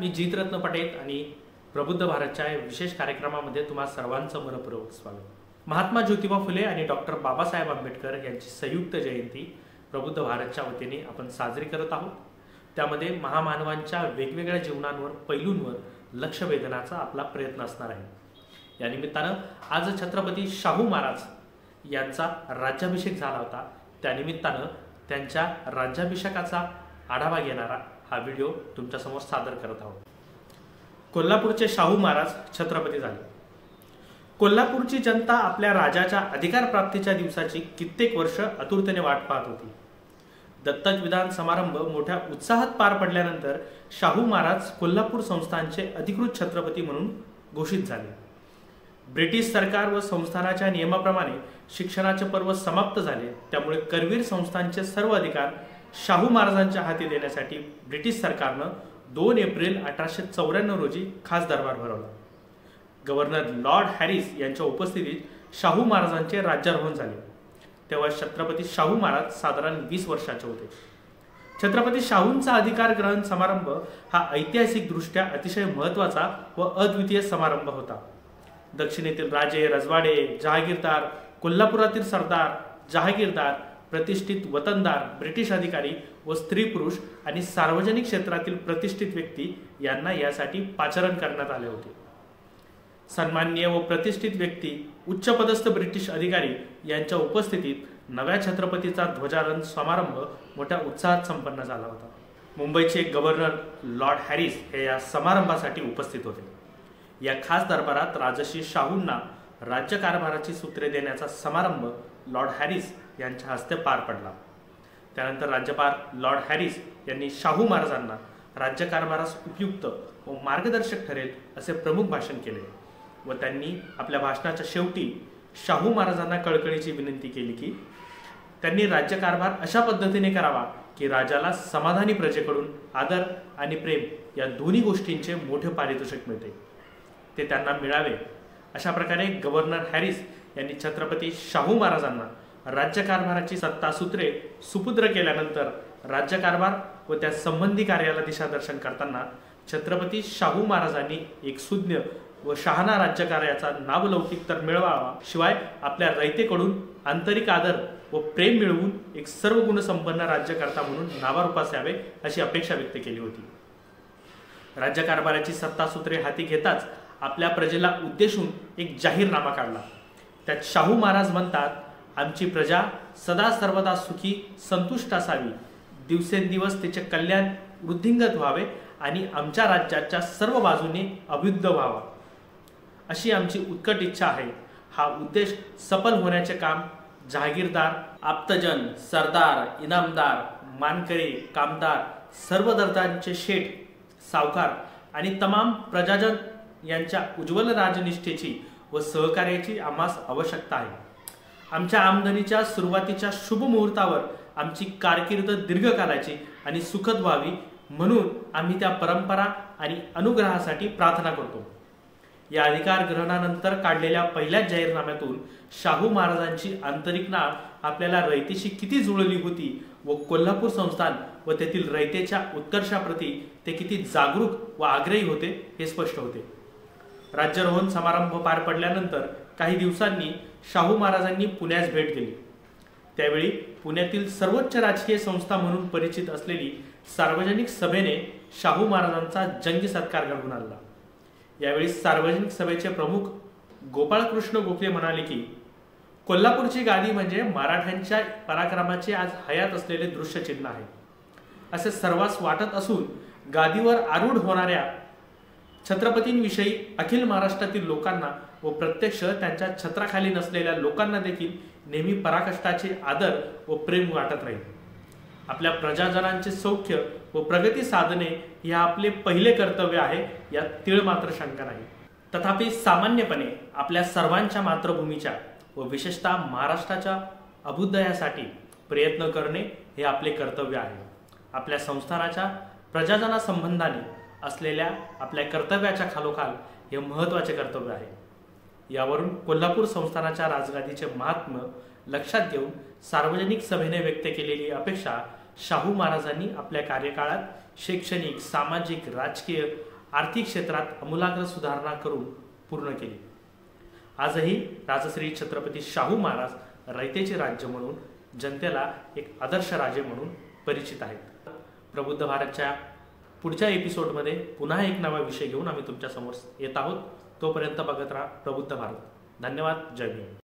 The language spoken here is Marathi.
मी जितरत्न पटेल आणि प्रबुद्ध भारतच्या विशेष कार्यक्रमामध्ये तुम्हा सर्वांचं मनपूर्वक स्वागत. महात्मा ज्योतिबा फुले आणि डॉक्टर बाबासाहेब आंबेडकर यांची संयुक्त जयंती प्रबुद्ध भारतच्या वतीने आपण साजरी करत आहोत. त्यामध्ये महामानवांच्या वेगवेगळ्या जीवनांवर पैलूंवर लक्ष वेधण्याचा आपला प्रयत्न असणार आहे. या निमित्तानं आज छत्रपती शाहू महाराज यांचा राज्याभिषेक झाला होता. त्यानिमित्तानं त्यांच्या राज्याभिषेकाचा आढावा घेणारा हा व्हिडिओ तुमच्यासमोर सादर करत आहोत. कोल्हापूरचे शाहू महाराज छत्रपती झाले. कोल्हापूरची जनता आपल्या राजाच्या अधिकार प्राप्तीच्या दिवसाची कित्येक वर्ष आतुरतेने वाट पाहत होती. दत्तक विधान समारंभ मोठ्या उत्साहात पार पडल्यानंतर शाहू महाराज कोल्हापूर संस्थानचे अधिकृत छत्रपती म्हणून घोषित झाले. ब्रिटिश सरकार व संस्थानाच्या नियमाप्रमाणे शिक्षणाचे पर्व समाप्त झाले. त्यामुळे करवीर संस्थानचे सर्व अधिकार शाहू महाराजांच्या हाती देण्यासाठी ब्रिटिश सरकारनं 2 एप्रिल 1894 रोजी खास दरबार भरवला. गव्हर्नर लॉर्ड हॅरिस यांच्या उपस्थितीत शाहू महाराजांचे राज्यारोहण झाले. तेव्हा छत्रपती शाहू महाराज साधारण 20 वर्षाचे होते. छत्रपती शाहूंचा अधिकार ग्रहण समारंभ हा ऐतिहासिकदृष्ट्या अतिशय महत्त्वाचा व अद्वितीय समारंभ होता. दक्षिणेतील राजे, रजवाडे, जहागीरदार, कोल्हापुरातील सरदार, जहागीरदार, प्रतिष्ठित वतनदार, ब्रिटिश अधिकारी व स्त्री पुरुष आणि सार्वजनिक क्षेत्रातील प्रतिष्ठित व्यक्ती यांना यासाठी पाचारण करण्यात आले होते. सन्माननीय व प्रतिष्ठित व्यक्ती, उच्चपदस्थ ब्रिटिश अधिकारी यांच्या उपस्थितीत नव्या छत्रपतीचा ध्वजारोहण समारंभ मोठ्या उत्साहात संपन्न झाला होता. मुंबईचे गव्हर्नर लॉर्ड हॅरिस हे या समारंभासाठी उपस्थित होते. या खास दरबारात राजश्री शाहूंना राज्यकारभाराची सूत्रे देण्याचा समारंभ लॉर्ड हॅरिस यांच्या हस्ते पार पडला. त्यानंतर राज्यपाल लॉर्ड हॅरिस यांनी शाहू महाराजांना राज्यकारभारास उपयुक्त व मार्गदर्शक ठरेल असे प्रमुख भाषण केले व त्यांनी आपल्या भाषणाच्या शेवटी शाहू महाराजांना कळकळीची विनंती केली की त्यांनी राज्यकारभार अशा पद्धतीने करावा की राजाला समाधानी प्रजेकडून आदर आणि प्रेम या दोन्ही गोष्टींचे मोठे पारितोषिक मिळते, ते त्यांना मिळावे. अशा प्रकारे गव्हर्नर हॅरिस यांनी छत्रपती शाहू महाराजांना राज्यकारभाराची सत्तासूत्रे सुपुत्र केल्यानंतर राज्यकारभार व त्या संबंधी कार्याला दिशादर्शन करताना छत्रपती शाहू महाराजांनी एक सुज्ञ व शहाणा राज्यकार्याचा नावलौकिक तर मिळवावा, शिवाय आपल्या रयतेकडून आंतरिक आदर व प्रेम मिळवून एक सर्व गुणसंपन्न राज्यकर्ता म्हणून नावारूपास यावे अशी अपेक्षा व्यक्त केली होती. राज्यकारभाराची सत्तासूत्रे हाती घेताच आपल्या प्रजेला उद्देशून एक जाहीरनामा काढला. त्यात शाहू महाराज म्हणतात, आमची प्रजा सदा सर्वदा सुखी संतुष्ट असावी, दिवसेंदिवस तिचे कल्याण वृद्धिंगत व्हावे आणि आमच्या राज्याच्या सर्व बाजूने अभ्युदय व्हावा अशी आमची उत्कट इच्छा आहे. हा उद्देश सफल होण्याचे काम जहागीरदार, आप्तजन, सरदार, इनामदार, मानकरी, कामदार, सर्व दर्जांचे शेठ, सावकार आणि तमाम प्रजाजन यांच्या उज्ज्वल राजनिष्ठेची व सहकार्याची आम्हास आवश्यकता आहे. आमच्या आमदनीच्या सुरुवातीच्या शुभ मुहूर्तावर आमची कारकीर्द दीर्घकालाची आणि सुखद व्हावी म्हणून आम्ही त्या परंपरा आणि अनुग्रहासाठी प्रार्थना करतो. या अधिकार ग्रहणानंतर काढलेल्या पहिल्याच जाहीरनाम्यातून शाहू महाराजांची आंतरिक नाळ आपल्याला रयतेशी किती जुळली होती व कोल्हापूर संस्थान व तेथील रयतेच्या उत्कर्षाप्रती ते किती जागरूक व आग्रही होते हे स्पष्ट होते. राज्यारोहण समारंभ पार पडल्यानंतर काही दिवसांनी शाहू महाराजांनी पुण्यास भेट दिली. त्यावेळी पुण्यातील सर्वोच्च राजकीय संस्था म्हणून परिचित असलेली सार्वजनिक सभेने शाहू महाराजांचा जंगी सत्कार घडवून आणला. यावेळी सार्वजनिक सभेचे प्रमुख गोपाळकृष्ण गोखले म्हणाले की कोल्हापूरची गादी म्हणजे मराठ्यांच्या पराक्रमाचे आज हयात असलेले दृश्यचिन्ह आहे असे सर्वांस वाटत असून गादीवर आरूढ होणाऱ्या छत्रपतींविषयी अखिल महाराष्ट्रातील लोकांना व प्रत्यक्ष त्यांच्या छत्राखाली नसलेल्या लोकांना देखील नेहमी पराकाष्ठाचे आदर व प्रेम वाटत राहील. आपल्या प्रजाजनांचे सौख्य व प्रगती साधने हे आपले पहिले कर्तव्य आहे, यात तीळ मात्र शंका नाही. तथापि सामान्यपणे आपल्या सर्वांच्या मातृभूमीच्या व विशेषतः महाराष्ट्राच्या अभ्युदयासाठी प्रयत्न करणे हे आपले कर्तव्य आहे. आपल्या संस्थानाच्या प्रजाजनासंबंधाने असलेल्या आपल्या कर्तव्याच्या खालोखाल हे महत्त्वाचे कर्तव्य आहे. यावरून कोल्हापूर संस्थानाच्या राजगादीचे महात्म्य लक्षात घेऊन सार्वजनिक सभेने व्यक्त केलेली अपेक्षा शाहू महाराजांनी आपल्या कार्यकाळात शैक्षणिक, सामाजिक, राजकीय आर्थिक क्षेत्रात आमूलाग्र सुधारणा करून पूर्ण केली। आजही राजश्री छत्रपती शाहू महाराज रयतेचे राज्य म्हणून जनतेला एक आदर्श राजे म्हणून परिचित आहेत। प्रबुद्ध भारतच्या पुढच्या एपिसोडमध्ये पुन्हा एक नवा विषय घेऊन आम्ही तुमच्या समोर येत आहोत। तोपर्यंत बघत राहा प्रबुद्ध भारत। धन्यवाद। जय भीम।